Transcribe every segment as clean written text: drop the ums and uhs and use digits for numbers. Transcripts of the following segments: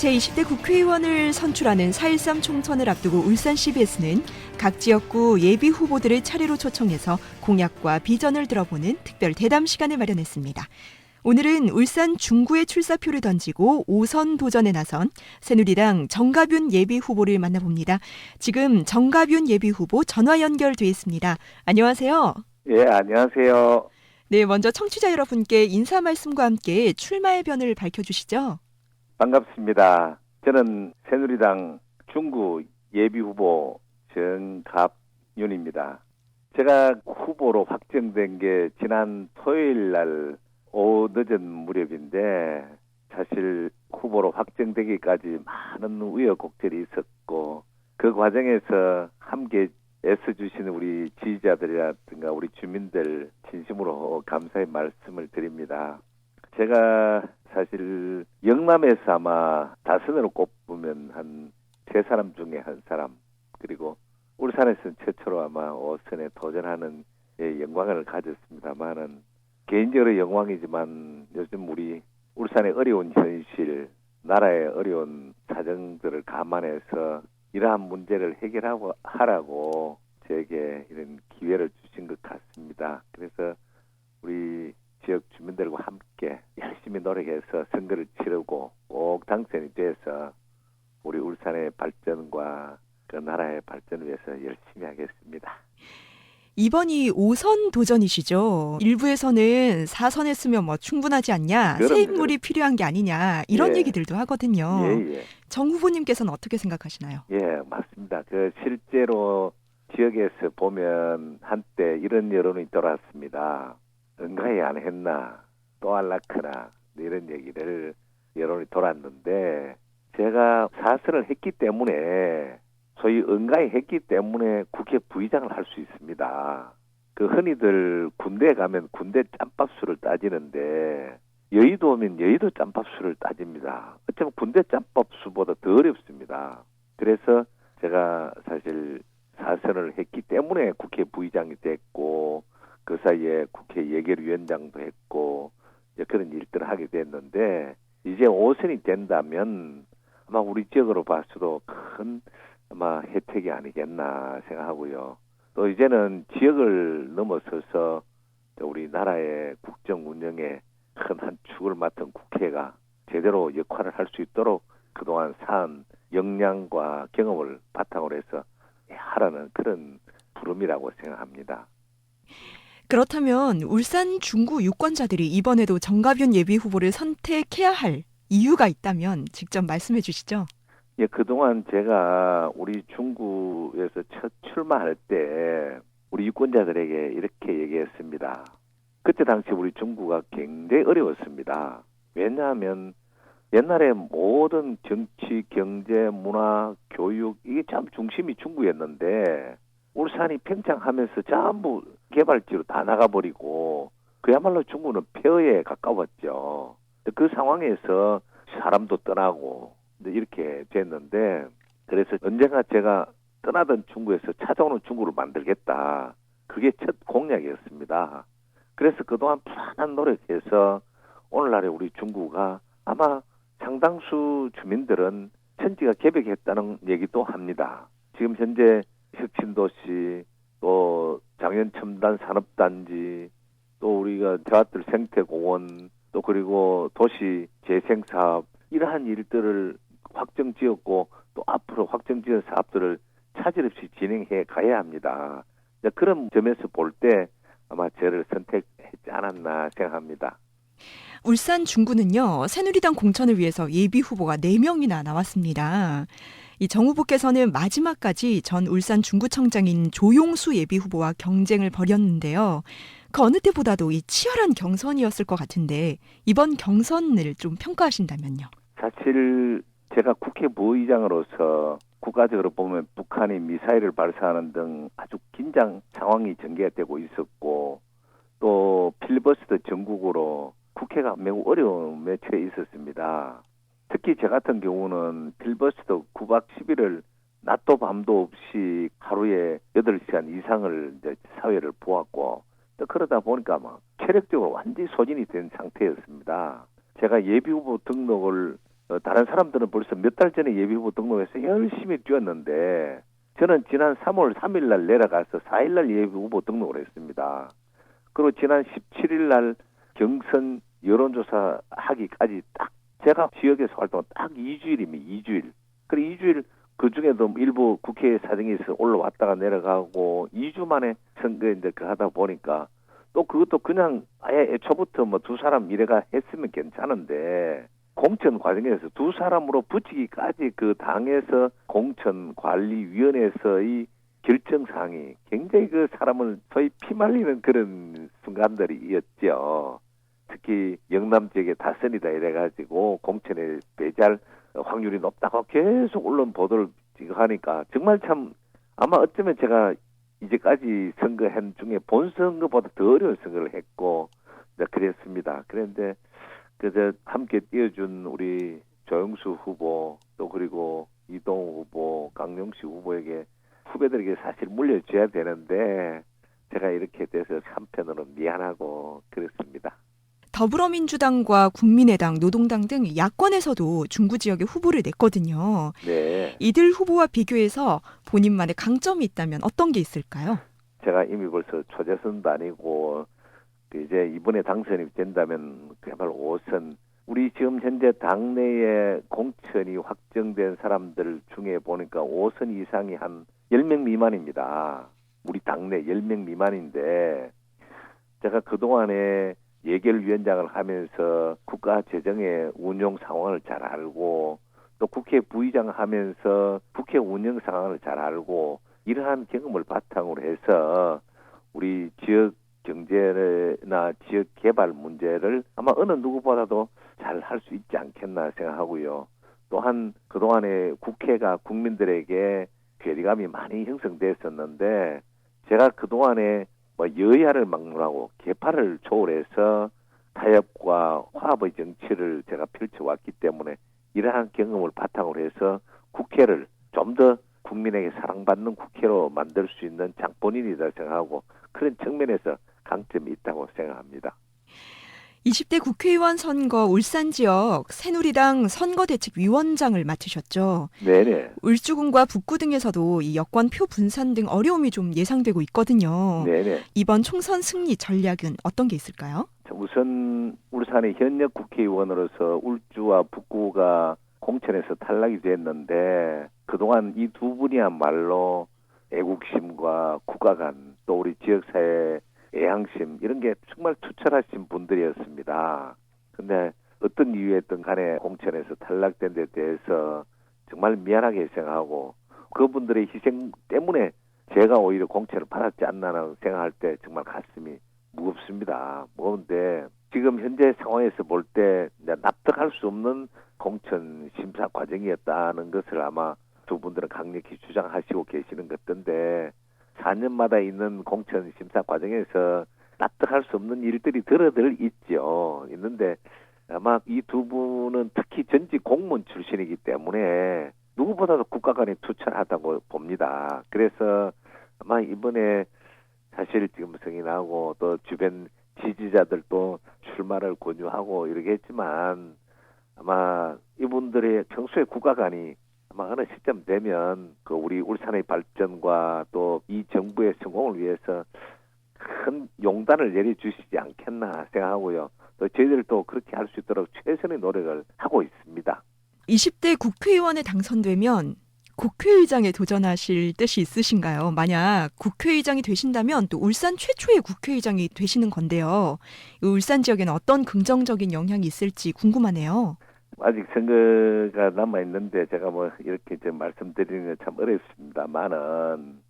제20대 국회의원을 선출하는 4.13 총선을 앞두고 울산 CBS는 각 지역구 예비 후보들을 차례로 초청해서 공약과 비전을 들어보는 특별 대담 시간을 마련했습니다. 오늘은 울산 중구에 출사표를 던지고 5선 도전에 나선 새누리당 정가뷴 예비 후보를 만나봅니다. 지금 정가뷴 예비 후보 전화 연결돼 있습니다. 안녕하세요. 예, 안녕하세요. 네, 먼저 청취자 여러분께 인사 말씀과 함께 출마의 변을 밝혀주시죠. 반갑습니다. 저는 새누리당 중구 예비후보 정갑윤입니다. 제가 후보로 확정된 게 지난 토요일 날 오후 늦은 무렵인데 사실 후보로 확정되기까지 많은 우여곡절이 있었고 그 과정에서 함께 애써주시는 우리 지지자들이라든가 우리 주민들 진심으로 감사의 말씀을 드립니다. 제가 사실 영남에서 아마 다선으로 꼽으면 한 세 사람 중에 한 사람, 그리고 울산에서는 최초로 아마 5선에 도전하는 영광을 가졌습니다만은 개인적으로 영광이지만 요즘 우리 울산의 어려운 현실, 나라의 어려운 사정들을 감안해서 이러한 문제를 하라고 저에게 이런 기회를 주신 것 같습니다. 그래서 우리 지역 주민들과 함께 열심히 노력해서 선거를 치르고 꼭 당선이 돼서 우리 울산의 발전과 그 나라의 발전을 위해서 열심히 하겠습니다. 이번이 5선 도전이시죠. 일부에서는 4선 했으면 충분하지 않냐, 새 인물이 필요한 게 아니냐 이런 얘기들도 하거든요. 정 후보님께서는 어떻게 생각하시나요? 예, 맞습니다. 실제로 지역에서 보면 한때 이런 여론이 돌았습니다. 응가에 안 했나, 또 할라크나 이런 얘기를 여론이 돌았는데 제가 사선을 했기 때문에 소위 응가에 했기 때문에 국회 부의장을 할 수 있습니다. 흔히들 군대에 가면 군대 짬밥수를 따지는데 여의도 오면 여의도 짬밥수를 따집니다. 어쩌면 군대 짬밥수보다 더 어렵습니다. 그래서 제가 사실 사선을 했기 때문에 국회 부의장이 됐고 그 사이에 국회 예결위원장도 했고 그런 일들을 하게 됐는데 이제 5선이 된다면 아마 우리 지역으로 봤어도 큰 아마 혜택이 아니겠나 생각하고요. 또 이제는 지역을 넘어서서 우리 나라의 국정 운영에 큰 한 축을 맡은 국회가 제대로 역할을 할 수 있도록 그동안 쌓은 역량과 경험을 바탕으로 해서 하라는 그런 부름이라고 생각합니다. 그렇다면 울산 중구 유권자들이 이번에도 정가뷴 예비 후보를 선택해야 할 이유가 있다면 직접 말씀해 주시죠. 예, 그동안 제가 우리 중구에서 첫 출마할 때 우리 유권자들에게 이렇게 얘기했습니다. 그때 당시 우리 중구가 굉장히 어려웠습니다. 왜냐하면 옛날에 모든 정치, 경제, 문화, 교육 이게 참 중심이 중구였는데 울산이 팽창하면서 전부 개발지로 다 나가버리고 그야말로 중구는 폐허에 가까웠죠. 그 상황에서 사람도 떠나고 이렇게 됐는데 그래서 언젠가 제가 떠나던 중구에서 찾아오는 중구를 만들겠다. 그게 첫 공약이었습니다. 그래서 그동안 부단한 노력해서 오늘날의 우리 중구가 아마 상당수 주민들은 천지가 개벽했다는 얘기도 합니다. 지금 현재 혁신도시, 또 장현첨단산업단지, 또 우리가 대화들 생태공원, 또 그리고 도시 재생사업 이러한 일들을 확정지었고 또 앞으로 확정지은 사업들을 차질 없이 진행해 가야 합니다. 그런 점에서 볼 때 아마 저를 선택했지 않았나 생각합니다. 울산 중구는요, 새누리당 공천을 위해서 예비 후보가 4명이나 나왔습니다. 이 정 후보께서는 마지막까지 전 울산 중구청장인 조용수 예비 후보와 경쟁을 벌였는데요. 그 어느 때보다도 이 치열한 경선이었을 것 같은데 이번 경선을 좀 평가하신다면요. 사실 제가 국회 부의장으로서 국가적으로 보면 북한이 미사일을 발사하는 등 아주 긴장 상황이 전개가 되고 있었고 또 필리버스터 전국으로 국회가 매우 어려움에 처해 있었습니다. 특히 저 같은 경우는 필리버스터 9박 10일을 낮도 밤도 없이 하루에 8시간 이상을 이제 사회를 보았고 또 그러다 보니까 체력적으로 완전히 소진이 된 상태였습니다. 제가 예비후보 등록을 다른 사람들은 벌써 몇 달 전에 예비후보 등록해서 열심히 뛰었는데 저는 지난 3월 3일 날 내려가서 4일 날 예비후보 등록을 했습니다. 그리고 지난 17일 날 경선 여론조사 하기까지 딱 제가 지역에서 활동한 딱 2주일입니다. 2주일. 그리고 2주일 그중에도 일부 국회 사정이 있어 올라왔다가 내려가고 2주 만에 선거 이제 그 하다 보니까 또 그것도 그냥 아예 애초부터 뭐 두 사람 이래가 했으면 괜찮은데 공천 과정에서 두 사람으로 붙이기까지 그 당에서 공천관리위원회에서의 결정사항이 굉장히 그 사람을 소위 피말리는 그런 순간들이었죠. 특히 영남 지역의 다선이다 이래가지고 공천에 배제할 확률이 높다고 계속 언론 보도를 하니까 정말 참 아마 어쩌면 제가 이제까지 선거한 중에 본선거보다 더 어려운 선거를 했고 그랬습니다. 그런데 그저 함께 뛰어준 우리 조영수 후보 또 그리고 이동우 후보, 강용식 후보에게 후배들에게 사실 물려줘야 되는데 제가 이렇게 돼서 한편으로 미안하고 그렇습니다. 더불어민주당과 국민의당, 노동당 등 야권에서도 중구 지역에 후보를 냈거든요. 네. 이들 후보와 비교해서 본인만의 강점이 있다면 어떤 게 있을까요? 제가 이미 벌써 초재선도 아니고 이제 이번에 당선이 된다면 그야말로 5선 우리 지금 현재 당내에 공천이 확정된 사람들 중에 보니까 5선 이상이 한 10명 미만입니다. 우리 당내 10명 미만인데 제가 그동안에 예결위원장을 하면서 국가 재정의 운용 상황을 잘 알고 또 국회 부의장 하면서 국회 운영 상황을 잘 알고 이러한 경험을 바탕으로 해서 우리 지역 경제나 지역 개발 문제를 아마 어느 누구보다도 잘 할 수 있지 않겠나 생각하고요. 또한 그동안에 국회가 국민들에게 괴리감이 많이 형성됐었는데 제가 그동안에 뭐 여야를 막론하고 개파를 초월해서 타협과 화합의 정치를 제가 펼쳐왔기 때문에 이러한 경험을 바탕으로 해서 국회를 좀 더 국민에게 사랑받는 국회로 만들 수 있는 장본인이다 생각하고 그런 측면에서 강점이 있다고 생각합니다. 20대 국회의원 선거 울산 지역 새누리당 선거대책위원장을 맡으셨죠. 네네. 울주군과 북구 등에서도 이 여권 표 분산 등 어려움이 좀 예상되고 있거든요. 네네. 이번 총선 승리 전략은 어떤 게 있을까요? 우선 울산의 현역 국회의원으로서 울주와 북구가 공천에서 탈락이 됐는데 그동안 이 두 분이야말로 애국심과 국가관 또 우리 지역사회 애향심 이런 게 정말 투철하신 분들이었습니다. 근데 어떤 이유였든 간에 공천에서 탈락된 데 대해서 정말 미안하게 생각하고 그분들의 희생 때문에 제가 오히려 공천을 받았지 않나라는 생각할 때 정말 가슴이 무겁습니다. 무거운데 지금 현재 상황에서 볼 때 납득할 수 없는 공천 심사 과정이었다는 것을 아마 두 분들은 강력히 주장하시고 계시는 것 같던데 4년마다 있는 공천 심사 과정에서 납득할 수 없는 일들이 들어들 있죠. 있는데 아마 이 두 분은 특히 전직 공무원 출신이기 때문에 누구보다도 국가관이 투철하다고 봅니다. 그래서 아마 이번에 사실 지금 성이 나고 또 주변 지지자들도 출마를 권유하고 이러게 했지만 아마 이분들의 평소에 국가관이 아마 어느 시점 되면 그 우리 울산의 발전과 또 이 정부의 성공을 위해서 큰 용단을 내려주시지 않겠나 생각하고요. 또 저희들도 그렇게 할 수 있도록 최선의 노력을 하고 있습니다. 20대 국회의원에 당선되면 국회의장에 도전하실 뜻이 있으신가요? 만약 국회의장이 되신다면 또 울산 최초의 국회의장이 되시는 건데요. 울산 지역에는 어떤 긍정적인 영향이 있을지 궁금하네요. 아직 선거가 남아있는데 제가 뭐 이렇게 좀 말씀드리는 건 참 어렵습니다만은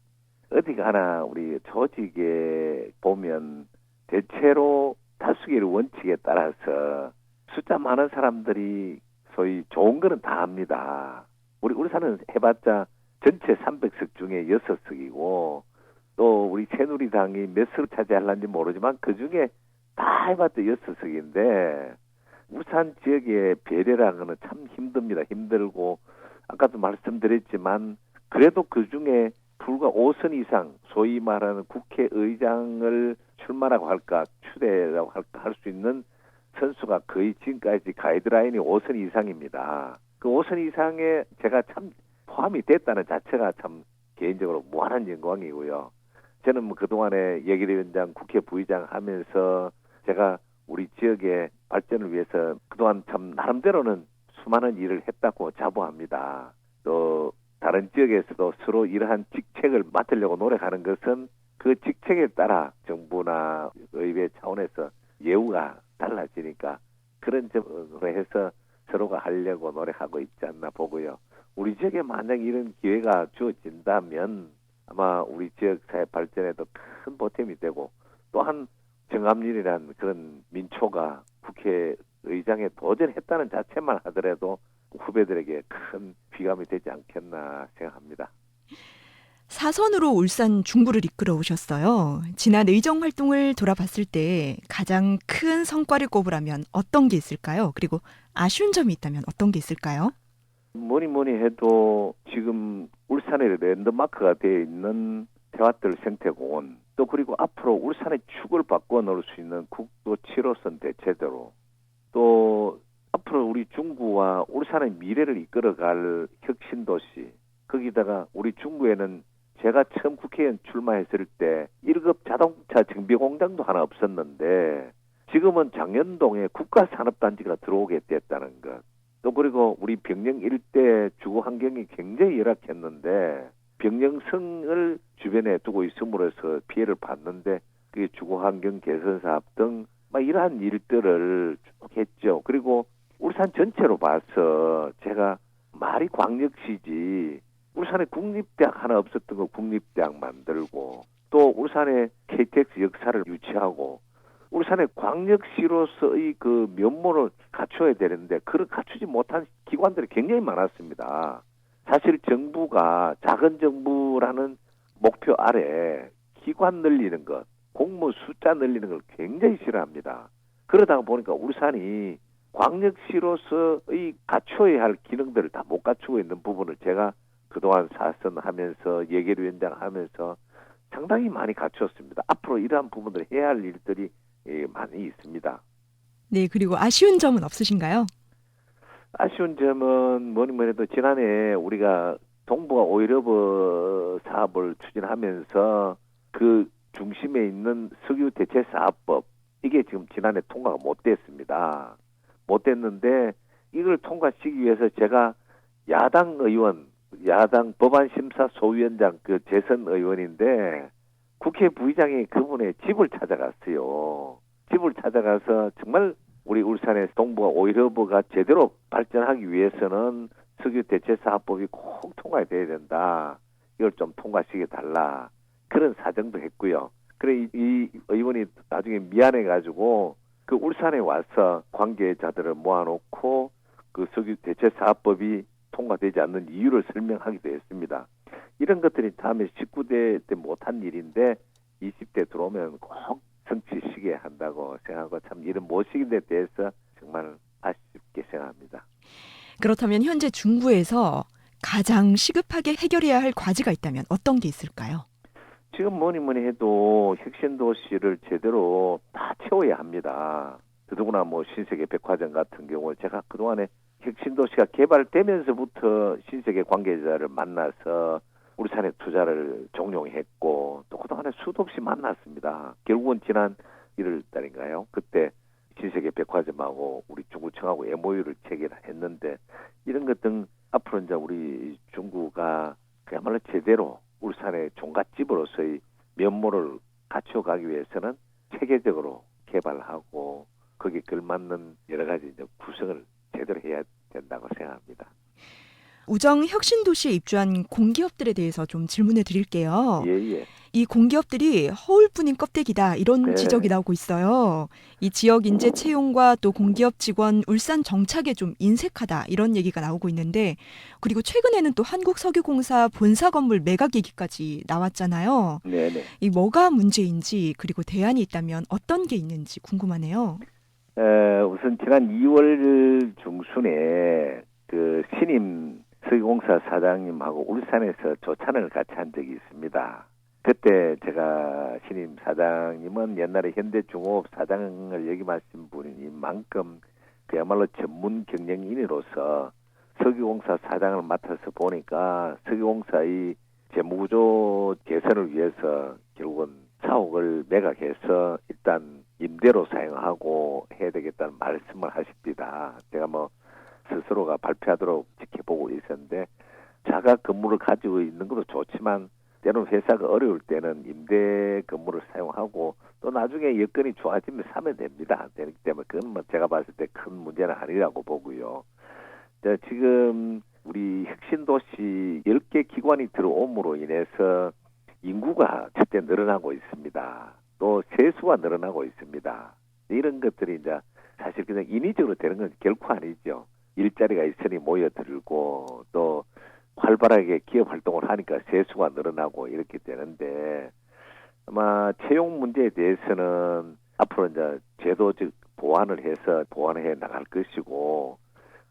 어디 가나 우리 조직에 보면 대체로 다수결의 원칙에 따라서 숫자 많은 사람들이 소위 좋은 거는 다 합니다. 우리 울산은 해봤자 전체 300석 중에 6석이고 또 우리 새누리당이 몇 석을 차지하려는지 모르지만 그중에 다 해봤자 6석인데 울산 지역의 배려라는 거는 참 힘듭니다. 힘들고 아까도 말씀드렸지만 그래도 그중에 불과 5선 이상 소위 말하는 국회의장을 출마라고 할까 추대라고 할까 할 수 있는 선수가 거의 지금까지 가이드라인이 5선 이상입니다. 그 5선 이상에 제가 참 포함이 됐다는 자체가 참 개인적으로 무한한 영광이고요. 저는 뭐 그동안에 예결위원장, 국회 부의장 하면서 제가 우리 지역의 발전을 위해서 그동안 참 나름대로는 수많은 일을 했다고 자부합니다. 또 다른 지역에서도 서로 이러한 직책을 맡으려고 노력하는 것은 그 직책에 따라 정부나 의회 차원에서 예우가 달라지니까 그런 점으로 해서 서로가 하려고 노력하고 있지 않나 보고요. 우리 지역에 만약 이런 기회가 주어진다면 아마 우리 지역 사회 발전에도 큰 보탬이 되고 또한 정합률이라는 그런 민초가 국회의장에 도전했다는 자체만 하더라도 후배들에게 큰 귀감이 되지 않겠나 생각합니다. 사선으로 울산 중구를 이끌어 오셨어요. 지난 의정 활동을 돌아봤을 때 가장 큰 성과를 꼽으라면 어떤 게 있을까요? 그리고 아쉬운 점이 있다면 어떤 게 있을까요? 뭐니 해도 지금 울산의 랜드마크가 되어 있는 태화뜰 생태공원 또 그리고 앞으로 울산의 축을 바꿔 놓을 수 있는 국도 7호선 대체도로 또 앞으로 우리 중구와 울산의 미래를 이끌어갈 혁신도시 거기다가 우리 중구에는 제가 처음 국회의원 출마했을 때 1급 자동차 정비공장도 하나 없었는데 지금은 장현동에 국가산업단지가 들어오게 됐다는 것. 또 그리고 우리 병영 일대 주거 환경이 굉장히 열악했는데 병영성을 주변에 두고 있음으로써 피해를 봤는데 그게 주거 환경 개선 사업 등 막 이러한 일들을 쭉 했죠. 그리고 울산 전체로 봐서 제가 말이 광역시지 울산에 국립대학 하나 없었던 거 국립대학 만들고 또 울산에 KTX 역사를 유치하고 울산의 광역시로서의 그 면모를 갖춰야 되는데 그걸 갖추지 못한 기관들이 굉장히 많았습니다. 사실 정부가 작은 정부라는 목표 아래 기관 늘리는 것, 공무 숫자 늘리는 걸 굉장히 싫어합니다. 그러다 보니까 울산이 광역시로서의 갖춰야 할 기능들을 다 못 갖추고 있는 부분을 제가 그동안 사선하면서 예결위원장 하면서 상당히 많이 갖췄습니다. 앞으로 이러한 부분을 해야 할 일들이 많이 있습니다. 네, 그리고 아쉬운 점은 없으신가요? 아쉬운 점은 뭐니 해도 지난해 우리가 동부가 오일허브 사업을 추진하면서 그 중심에 있는 석유 대체 사업법 이게 지금 지난해 통과가 못 됐습니다. 못 됐는데 이걸 통과시키기 위해서 제가 야당 의원, 야당 법안심사 소위원장 그 재선 의원인데 국회 부의장이 그분의 집을 찾아갔어요. 집을 찾아가서 정말 우리 울산의 동부가 오일허브가 제대로 발전하기 위해서는 석유 대체 사업법이 꼭 통과돼야 된다. 이걸 좀 통과시켜달라. 그런 사정도 했고요. 그래 이 의원이 나중에 미안해가지고 그 울산에 와서 관계자들을 모아놓고 그 석유 대체 사업법이 통과되지 않는 이유를 설명하기도 했습니다. 이런 것들이 다음에 19대 때 못한 일인데 20대 들어오면 꼭 성취시켜야 한다고 생각하고 참 이런 모시기에 대해서 정말 아쉽게 생각합니다. 그렇다면 현재 중구에서 가장 시급하게 해결해야 할 과제가 있다면 어떤 게 있을까요? 지금 뭐니 해도 혁신도시를 제대로 다 채워야 합니다. 더더구나 뭐 신세계 백화점 같은 경우 제가 그동안에 혁신도시가 개발되면서부터 신세계 관계자를 만나서 울산에 투자를 종용했고 또 그동안에 수도 없이 만났습니다. 결국은 지난 1월 달인가요? 그때 신세계 백화점하고 우리 중구청하고 MOU를 체결했는데 이런 것 등 앞으로 이제 우리 중구가 그야말로 제대로 울산의 종갓집으로서의 면모를 갖춰가기 위해서는 체계적으로 개발하고 거기에 걸맞는 여러 가지 이제 구성을 제대로 해야 된다고 생각합니다. 우정 혁신도시에 입주한 공기업들에 대해서 좀 질문해 드릴게요. 예. 이 공기업들이 허울뿐인 껍데기다 이런 네. 지적이 나오고 있어요. 이 지역 인재 채용과 또 공기업 직원 울산 정착에 좀 인색하다 이런 얘기가 나오고 있는데 그리고 최근에는 또 한국석유공사 본사 건물 매각 얘기까지 나왔잖아요. 네네. 이 뭐가 문제인지 그리고 대안이 있다면 어떤 게 있는지 궁금하네요. 우선 지난 2월 중순에 그 신임 석유공사 사장님하고 울산에서 조찬을 같이 한 적이 있습니다. 그때 제가 신임 사장님은 옛날에 현대중공업 사장을 역임하신 분인 만큼 그야말로 전문 경영인으로서 석유공사 사장을 맡아서 보니까 석유공사의 재무구조 개선을 위해서 결국은 사옥을 매각해서 일단 임대로 사용하고 해야 되겠다는 말씀을 하십니다. 제가 뭐 스스로가 발표하도록 지켜보고 있었는데 자가 건물을 가지고 있는 것도 좋지만 때로는 회사가 어려울 때는 임대 건물을 사용하고 또 나중에 여건이 좋아지면 사면 됩니다. 되기 때문에 그건 뭐 제가 봤을 때 큰 문제는 아니라고 보고요. 지금 우리 혁신도시 10개 기관이 들어옴으로 인해서 인구가 첫째 늘어나고 있습니다. 또 세수가 늘어나고 있습니다. 이런 것들이 이제 사실 그냥 인위적으로 되는 건 결코 아니죠. 일자리가 있으니 모여들고 또 활발하게 기업 활동을 하니까 세수가 늘어나고 이렇게 되는데 아마 채용 문제에 대해서는 앞으로 이제 제도적 보완해 나갈 것이고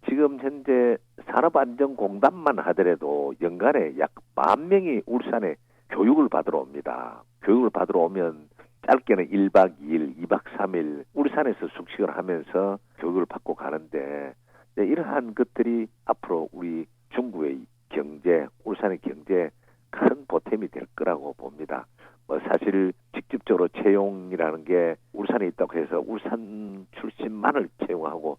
지금 현재 산업안전공단만 하더라도 연간에 약 10,000명이 울산에 교육을 받으러 옵니다. 교육을 받으러 오면 짧게는 1박 2일, 2박 3일 울산에서 숙식을 하면서 교육을 받고 가는데 이러한 것들이 앞으로 우리 중구의 경제, 울산의 경제에 큰 보탬이 될 거라고 봅니다. 뭐 사실 직접적으로 채용이라는 게 울산에 있다고 해서 울산 출신만을 채용하고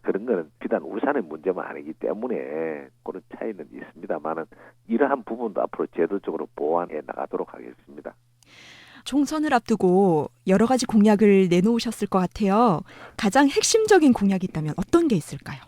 그런 거는 비단 울산의 문제만 아니기 때문에 그런 차이는 있습니다만은 이러한 부분도 앞으로 제도적으로 보완해 나가도록 하겠습니다. 총선을 앞두고 여러 가지 공약을 내놓으셨을 것 같아요. 가장 핵심적인 공약이 있다면 어떤 게 있을까요?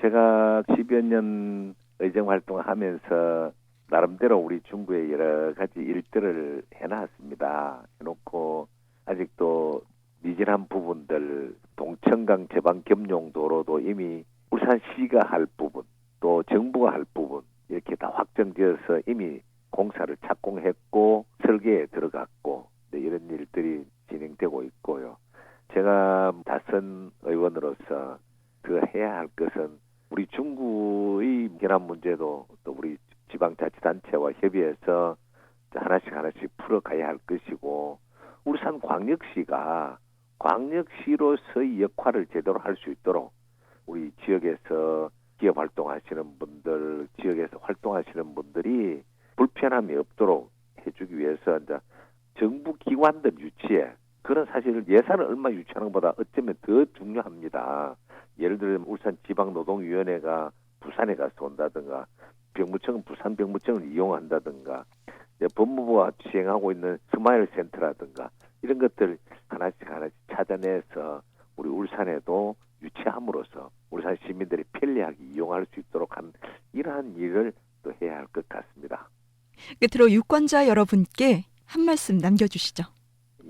제가 10여 년 의정 활동을 하면서 나름대로 우리 중구에 여러 가지 일들을 해놨습니다. 해놓고 아직도 미진한 부분들 동천강 제방 겸용도로도 이미 울산시가 할 부분 또 정부가 할 부분 이렇게 다 확정되어서 이미 공사를 착공했고 설계에 들어갔고 이런 일들이 진행되고 있고요. 제가 다선 의원으로서 그 해야 할 것은 우리 중구의 현안 문제도 또 우리 지방자치단체와 협의해서 하나씩 풀어가야 할 것이고 울산광역시가 광역시로서의 역할을 제대로 할 수 있도록 우리 지역에서 기업 활동하시는 분들, 지역에서 활동하시는 분들이 불편함이 없도록 해주기 위해서 이제 정부 기관들 유치에 그런 사실 예산을 얼마 유치하는 것보다 어쩌면 더 중요합니다. 예를 들면 울산지방노동위원회가 부산에 가서 온다든가 병무청은 부산 병무청을 이용한다든가 법무부가 시행하고 있는 스마일 센터라든가 이런 것들 하나씩 찾아내서 우리 울산에도 유치함으로써 울산 시민들이 편리하게 이용할 수 있도록 한 이러한 일을 또 해야 할 것 같습니다. 끝으로 유권자 여러분께 한 말씀 남겨주시죠.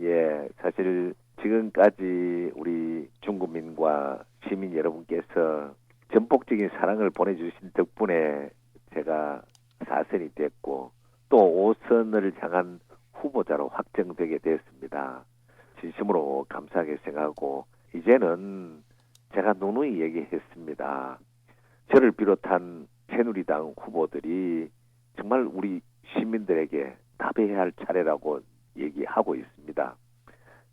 예, 사실 지금까지 우리 중구민과 시민 여러분께서 전폭적인 사랑을 보내주신 덕분에 제가 4선이 됐고 또 5선을 향한 후보자로 확정되게 됐습니다. 진심으로 감사하게 생각하고 이제는 제가 누누이 얘기했습니다. 저를 비롯한 새누리당 후보들이 정말 우리 시민들에게 답해야 할 차례라고 얘기하고 있습니다.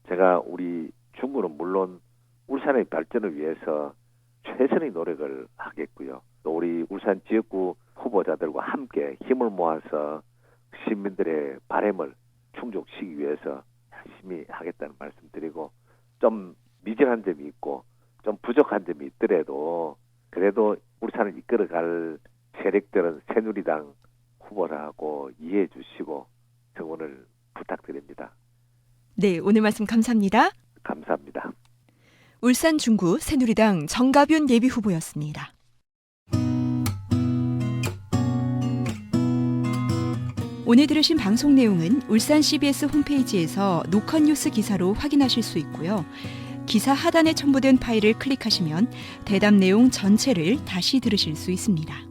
제가 우리 중구는 물론 울산의 발전을 위해서 최선의 노력을 하겠고요. 또 우리 울산 지역구 후보자들과 함께 힘을 모아서 시민들의 바람을 충족시키기 위해서 열심히 하겠다는 말씀드리고 좀 미진한 점이 있고 좀 부족한 점이 있더라도 그래도 울산을 이끌어갈 세력들은 새누리당 후보라고 이해해 주시고 응원을 부탁드립니다. 네, 오늘 말씀 감사합니다. 감사합니다. 울산 중구 새누리당 정가윤 예비후보였습니다. 오늘 들으신 방송 내용은 울산 CBS 홈페이지에서 녹화뉴스 기사로 확인하실 수 있고요. 기사 하단에 첨부된 파일을 클릭하시면 대담 내용 전체를 다시 들으실 수 있습니다.